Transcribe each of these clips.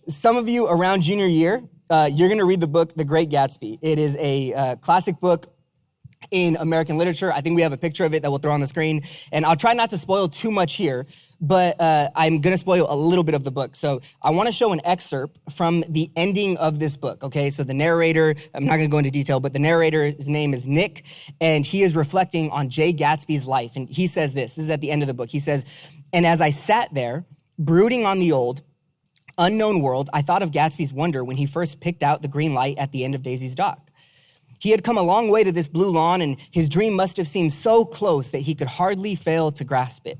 Some of you around junior year, you're going to read the book, The Great Gatsby. It is a classic book in American literature. I think we have a picture of it that we'll throw on the screen. And I'll try not to spoil too much here, but I'm going to spoil a little bit of the book. So I want to show an excerpt from the ending of this book, okay? So the narrator, I'm not going to go into detail, but the narrator, his name is Nick, and he is reflecting on Jay Gatsby's life. And he says this is at the end of the book. He says, "And as I sat there, brooding on the old, unknown world, I thought of Gatsby's wonder when he first picked out the green light at the end of Daisy's dock. He had come a long way to this blue lawn, and his dream must have seemed so close that he could hardly fail to grasp it.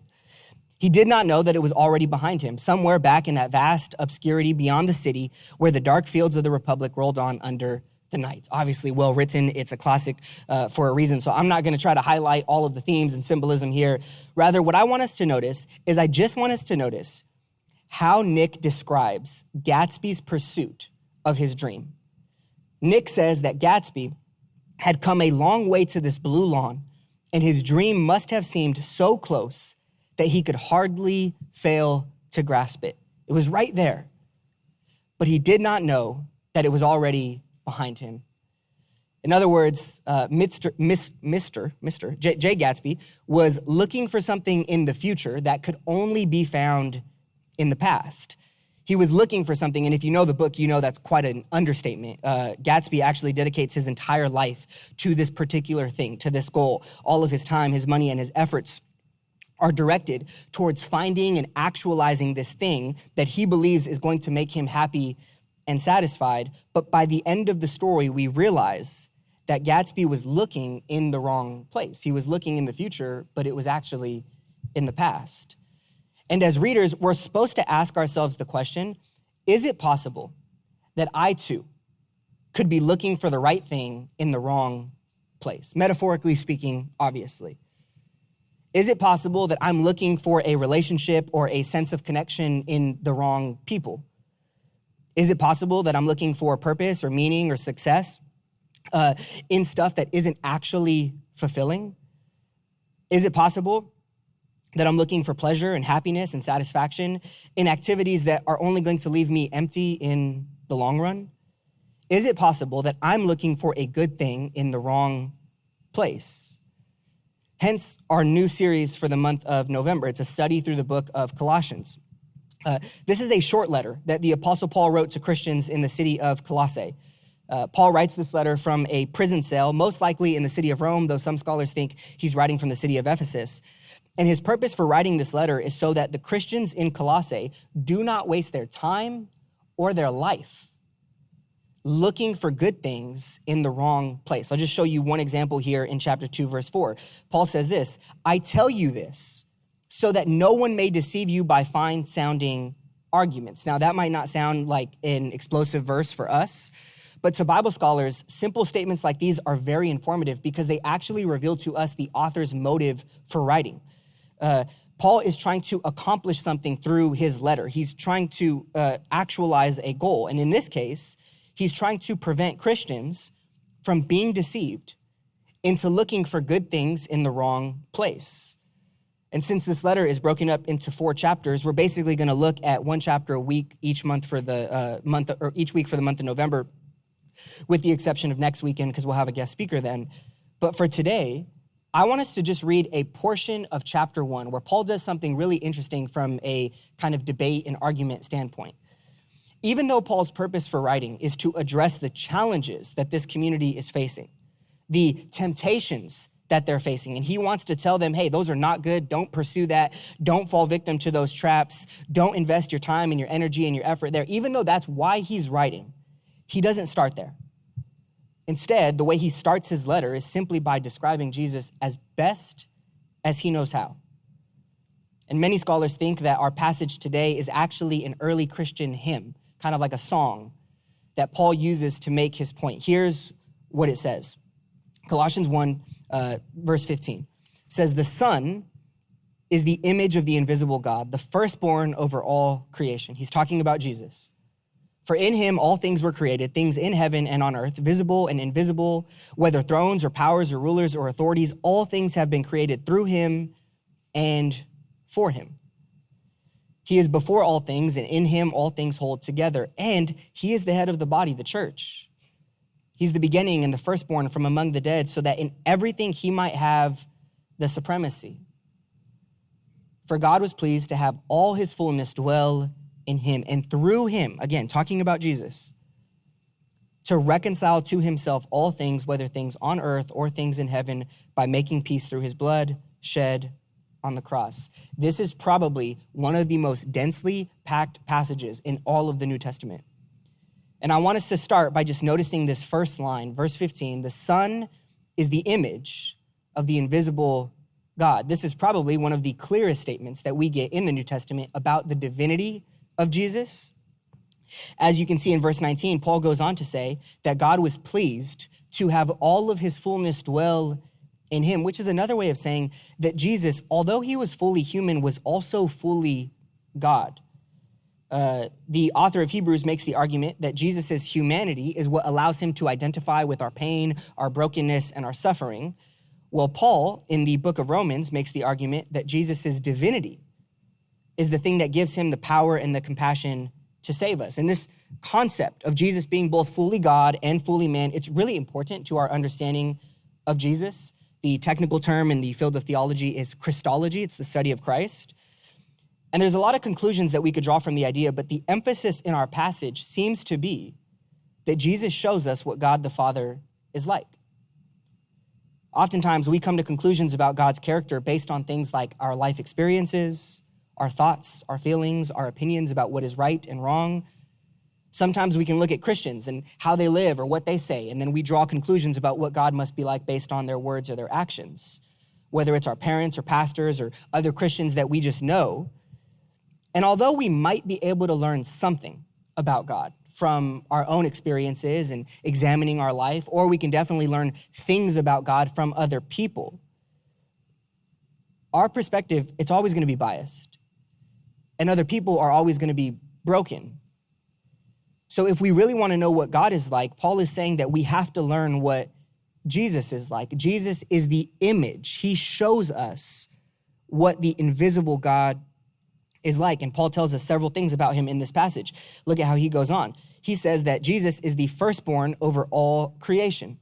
He did not know that it was already behind him, somewhere back in that vast obscurity beyond the city where the dark fields of the Republic rolled on under the night." Obviously well written. It's a classic for a reason. So I'm not going to try to highlight all of the themes and symbolism here. Rather, what I want us to notice is I just want us to notice how Nick describes Gatsby's pursuit of his dream. Nick says that Gatsby had come a long way to this blue lawn, and his dream must have seemed so close that he could hardly fail to grasp it. It was right there, but he did not know that it was already behind him. In other words, Mr. Jay Gatsby was looking for something in the future that could only be found in the past. He was looking for something, and if you know the book, you know that's quite an understatement. Gatsby actually dedicates his entire life to this particular thing, to this goal. All of his time, his money, and his efforts are directed towards finding and actualizing this thing that he believes is going to make him happy and satisfied. But by the end of the story, we realize that Gatsby was looking in the wrong place. He was looking in the future, but it was actually in the past. And as readers, we're supposed to ask ourselves the question, is it possible that I too could be looking for the right thing in the wrong place? Metaphorically speaking, obviously. Is it possible that I'm looking for a relationship or a sense of connection in the wrong people? Is it possible that I'm looking for purpose or meaning or success in stuff that isn't actually fulfilling? Is it possible that I'm looking for pleasure and happiness and satisfaction in activities that are only going to leave me empty in the long run? Is it possible that I'm looking for a good thing in the wrong place? Hence our new series for the month of November. It's a study through the book of Colossians. This is a short letter that the Apostle Paul wrote to Christians in the city of Colossae. Paul writes this letter from a prison cell, most likely in the city of Rome, though some scholars think he's writing from the city of Ephesus. And his purpose for writing this letter is so that the Christians in Colossae do not waste their time or their life looking for good things in the wrong place. I'll just show you one example here in chapter 2, verse 4. Paul says this, "I tell you this so that no one may deceive you by fine-sounding arguments." Now, that might not sound like an explosive verse for us, but to Bible scholars, simple statements like these are very informative because they actually reveal to us the author's motive for writing. Paul is trying to accomplish something through his letter. He's trying to actualize a goal. And in this case, he's trying to prevent Christians from being deceived into looking for good things in the wrong place. And since this letter is broken up into 4 chapters, we're basically going to look at one chapter a week each month for the each week for the month of November, with the exception of next weekend because we'll have a guest speaker then. But for today, I want us to just read a portion of chapter 1 where Paul does something really interesting from a kind of debate and argument standpoint. Even though Paul's purpose for writing is to address the challenges that this community is facing, the temptations that they're facing, and he wants to tell them, hey, those are not good. Don't pursue that. Don't fall victim to those traps. Don't invest your time and your energy and your effort there. Even though that's why he's writing, he doesn't start there. Instead, the way he starts his letter is simply by describing Jesus as best as he knows how. And many scholars think that our passage today is actually an early Christian hymn, kind of like a song that Paul uses to make his point. Here's what it says. Colossians 1, verse 15 says, "The Son is the image of the invisible God, the firstborn over all creation." He's talking about Jesus. "For in him all things were created, things in heaven and on earth, visible and invisible, whether thrones or powers or rulers or authorities, all things have been created through him and for him." He is before all things, and in him all things hold together. And he is the head of the body, the church. He's the beginning and the firstborn from among the dead, so that in everything he might have the supremacy. For God was pleased to have all his fullness dwell in him, and through him, again, talking about Jesus, to reconcile to himself all things, whether things on earth or things in heaven, by making peace through his blood shed on the cross. This is probably one of the most densely packed passages in all of the New Testament. And I want us to start by just noticing this first line, verse 15, the Son is the image of the invisible God. This is probably one of the clearest statements that we get in the New Testament about the divinity of Jesus. As you can see in verse 19, Paul goes on to say that God was pleased to have all of his fullness dwell in him, which is another way of saying that Jesus, although he was fully human, was also fully God. The author of Hebrews makes the argument that Jesus' humanity is what allows him to identify with our pain, our brokenness, and our suffering. Well, Paul, in the book of Romans, makes the argument that Jesus' divinity is the thing that gives him the power and the compassion to save us. And this concept of Jesus being both fully God and fully man, it's really important to our understanding of Jesus. The technical term in the field of theology is Christology. It's the study of Christ. And there's a lot of conclusions that we could draw from the idea, but the emphasis in our passage seems to be that Jesus shows us what God the Father is like. Oftentimes, we come to conclusions about God's character based on things like our life experiences, our thoughts, our feelings, our opinions about what is right and wrong. Sometimes we can look at Christians and how they live or what they say, and then we draw conclusions about what God must be like based on their words or their actions, whether it's our parents or pastors or other Christians that we just know. And although we might be able to learn something about God from our own experiences and examining our life, or we can definitely learn things about God from other people, our perspective, it's always going to be biased. And other people are always going to be broken. So if we really want to know what God is like, Paul is saying that we have to learn what Jesus is like. Jesus is the image. He shows us what the invisible God is like. And Paul tells us several things about him in this passage. Look at how he goes on. He says that Jesus is the firstborn over all creation.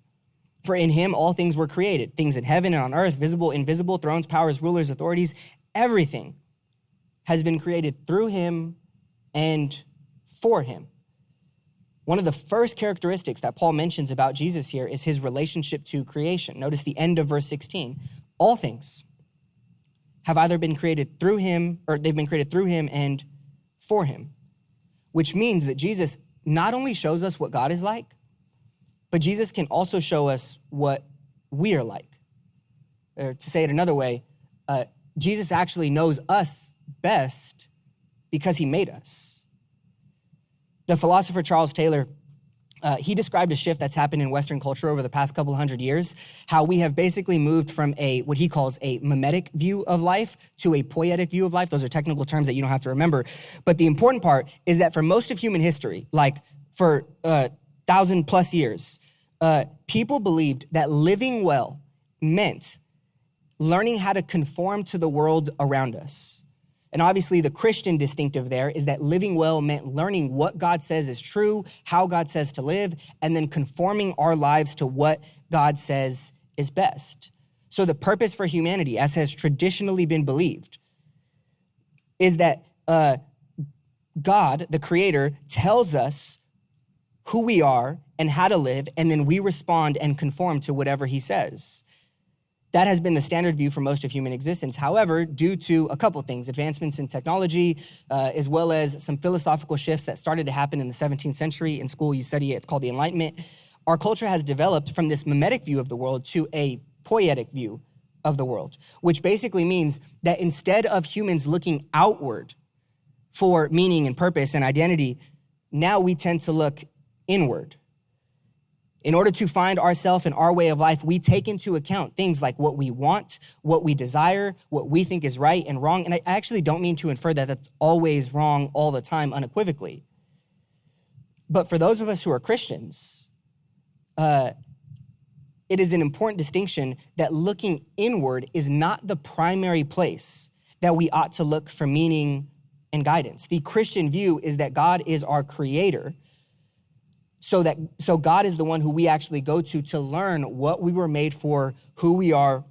For in him all things were created, things in heaven and on earth, visible, invisible, thrones, powers, rulers, authorities. Everything has been created through him and for him. One of the first characteristics that Paul mentions about Jesus here is his relationship to creation. Notice the end of verse 16. All things have either been created through him, or they've been created through him and for him, which means that Jesus not only shows us what God is like, but Jesus can also show us what we are like. Or to say it another way, Jesus actually knows us best because he made us. The philosopher Charles Taylor, he described a shift that's happened in Western culture over the past couple hundred years, how we have basically moved from what he calls a mimetic view of life to a poietic view of life. Those are technical terms that you don't have to remember. But the important part is that for most of human history, like for 1,000+ years, people believed that living well meant learning how to conform to the world around us. And obviously the Christian distinctive there is that living well meant learning what God says is true, how God says to live, and then conforming our lives to what God says is best. So the purpose for humanity, as has traditionally been believed, is that God, the creator, tells us who we are and how to live, and then we respond and conform to whatever he says. That has been the standard view for most of human existence. However, due to a couple things, advancements in technology, as well as some philosophical shifts that started to happen in the 17th century, in school you study it, it's called the Enlightenment, our culture has developed from this mimetic view of the world to a poietic view of the world, which basically means that instead of humans looking outward for meaning and purpose and identity, now we tend to look inward. In order to find ourselves and our way of life, we take into account things like what we want, what we desire, what we think is right and wrong. And I actually don't mean to infer that that's always wrong all the time unequivocally. But for those of us who are Christians, it is an important distinction that looking inward is not the primary place that we ought to look for meaning and guidance. The Christian view is that God is our creator, so God is the one who we actually go to learn what we were made for, who we are,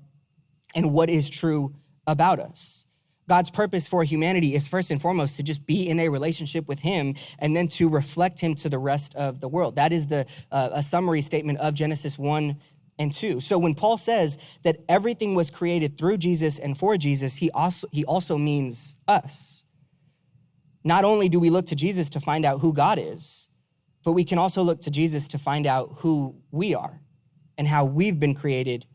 and what is true about us. God's purpose for humanity is first and foremost to just be in a relationship with him and then to reflect him to the rest of the world. That is a summary statement of Genesis 1 and 2. So when Paul says that everything was created through Jesus and for Jesus, he also means us. Not only do we look to Jesus to find out who God is, but we can also look to Jesus to find out who we are and how we've been created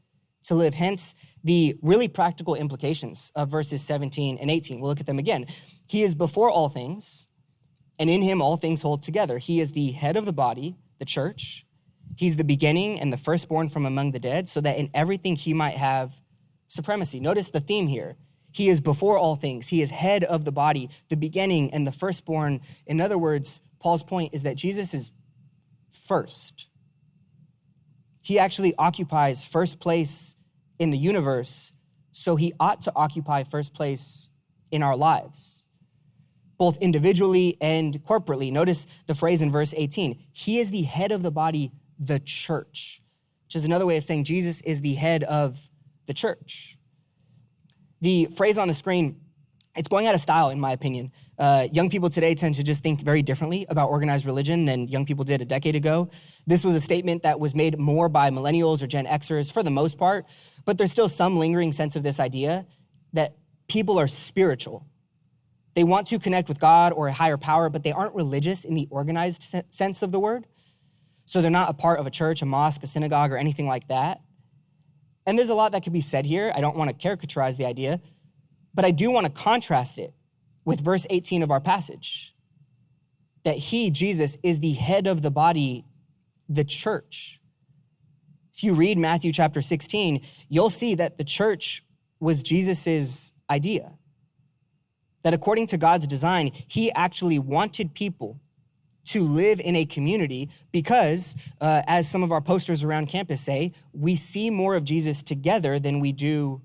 to live. Hence, the really practical implications of verses 17 and 18. We'll look at them again. He is before all things, and in him all things hold together. He is the head of the body, the church. He's the beginning and the firstborn from among the dead, so that in everything he might have supremacy. Notice the theme here. He is before all things. He is head of the body, the beginning and the firstborn. In other words, Paul's point is that Jesus is first. He actually occupies first place in the universe, so he ought to occupy first place in our lives, both individually and corporately. Notice the phrase in verse 18. He is the head of the body, the church, which is another way of saying Jesus is the head of the church. The phrase on the screen, it's going out of style, in my opinion. Young people today tend to just think very differently about organized religion than young people did a decade ago. This was a statement that was made more by millennials or Gen Xers for the most part, but there's still some lingering sense of this idea that people are spiritual. They want to connect with God or a higher power, but they aren't religious in the organized sense of the word. So they're not a part of a church, a mosque, a synagogue, or anything like that. And there's a lot that could be said here. I don't want to caricaturize the idea, but I do want to contrast it with verse 18 of our passage, that he, Jesus, is the head of the body, the church. If you read Matthew chapter 16, you'll see that the church was Jesus's idea. That according to God's design, he actually wanted people to live in a community because, as some of our posters around campus say, we see more of Jesus together than we do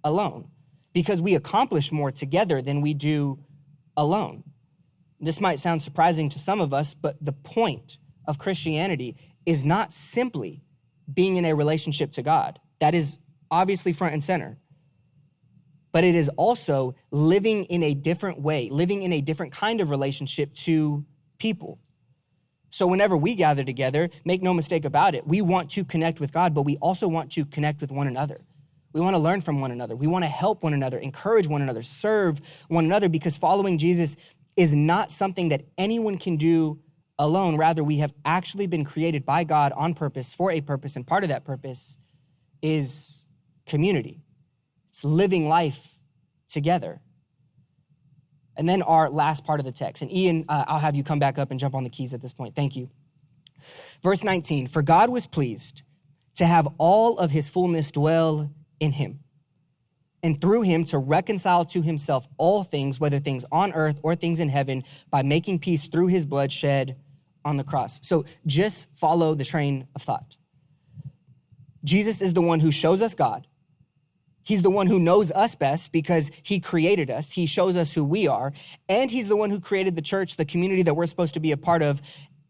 alone, because we accomplish more together than we do alone. This might sound surprising to some of us, but the point of Christianity is not simply being in a relationship to God. That is obviously front and center. But it is also living in a different way, living in a different kind of relationship to people. So whenever we gather together, make no mistake about it, we want to connect with God, but we also want to connect with one another. We want to learn from one another. We want to help one another, encourage one another, serve one another, because following Jesus is not something that anyone can do alone. Rather, we have actually been created by God on purpose, for a purpose, and part of that purpose is community. It's living life together. And then our last part of the text. And Ian, I'll have you come back up and jump on the keys at this point. Thank you. Verse 19, for God was pleased to have all of his fullness dwell in him, and through him to reconcile to himself all things, whether things on earth or things in heaven, by making peace through his blood shed on the cross. So just follow the train of thought. Jesus is the one who shows us God. He's the one who knows us best because he created us. He shows us who we are. And he's the one who created the church, the community that we're supposed to be a part of.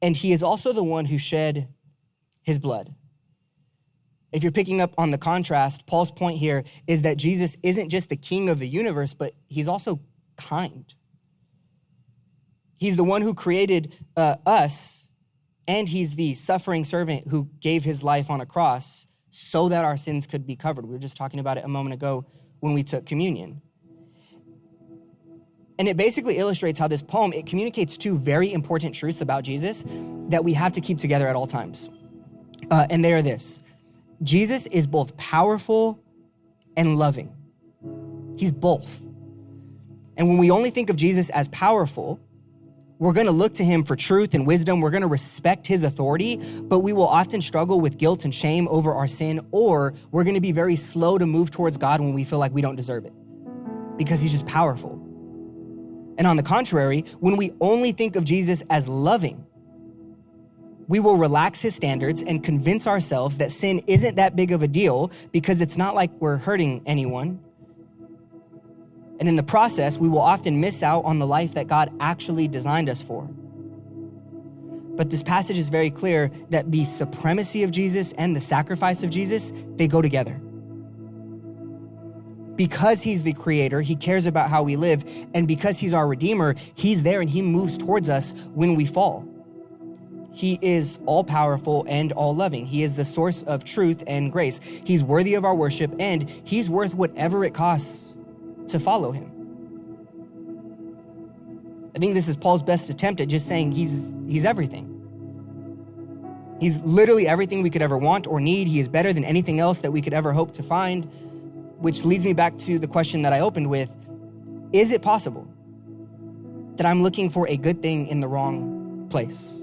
And he is also the one who shed his blood. If you're picking up on the contrast, Paul's point here is that Jesus isn't just the king of the universe, but he's also kind. He's the one who created us, and he's the suffering servant who gave his life on a cross so that our sins could be covered. We were just talking about it a moment ago when we took communion. And it basically illustrates how this poem, it communicates two very important truths about Jesus that we have to keep together at all times. And they are this: Jesus is both powerful and loving. He's both. And when we only think of Jesus as powerful, we're going to look to him for truth and wisdom. We're going to respect his authority, but we will often struggle with guilt and shame over our sin, or we're going to be very slow to move towards God when we feel like we don't deserve it because he's just powerful. And on the contrary, when we only think of Jesus as loving, we will relax his standards and convince ourselves that sin isn't that big of a deal because it's not like we're hurting anyone. And in the process, we will often miss out on the life that God actually designed us for. But this passage is very clear that the supremacy of Jesus and the sacrifice of Jesus, they go together. Because he's the creator, he cares about how we live. And because he's our redeemer, he's there and he moves towards us when we fall. He is all powerful and all loving. He is the source of truth and grace. He's worthy of our worship and he's worth whatever it costs to follow him. I think this is Paul's best attempt at just saying he's everything. He's literally everything we could ever want or need. He is better than anything else that we could ever hope to find, which leads me back to the question that I opened with. Is it possible that I'm looking for a good thing in the wrong place?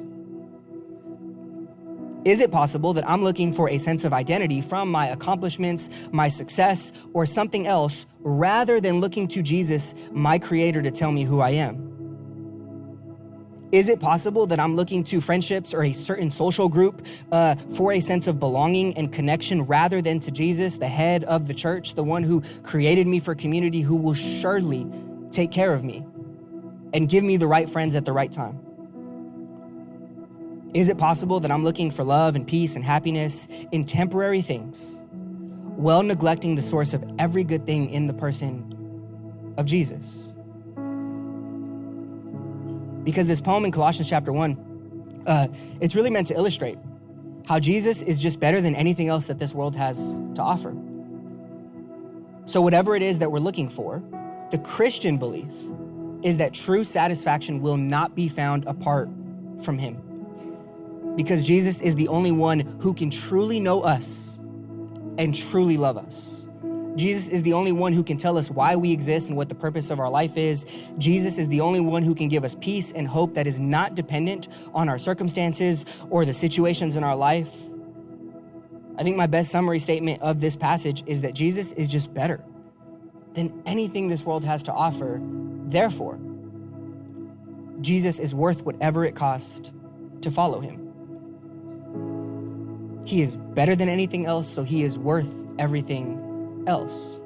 Is it possible that I'm looking for a sense of identity from my accomplishments, my success, or something else, rather than looking to Jesus, my creator, to tell me who I am? Is it possible that I'm looking to friendships or a certain social group for a sense of belonging and connection rather than to Jesus, the head of the church, the one who created me for community, who will surely take care of me and give me the right friends at the right time? Is it possible that I'm looking for love and peace and happiness in temporary things, while neglecting the source of every good thing in the person of Jesus? Because this poem in Colossians chapter 1, it's really meant to illustrate how Jesus is just better than anything else that this world has to offer. So whatever it is that we're looking for, the Christian belief is that true satisfaction will not be found apart from him. Because Jesus is the only one who can truly know us and truly love us. Jesus is the only one who can tell us why we exist and what the purpose of our life is. Jesus is the only one who can give us peace and hope that is not dependent on our circumstances or the situations in our life. I think my best summary statement of this passage is that Jesus is just better than anything this world has to offer. Therefore, Jesus is worth whatever it costs to follow him. He is better than anything else, so he is worth everything else.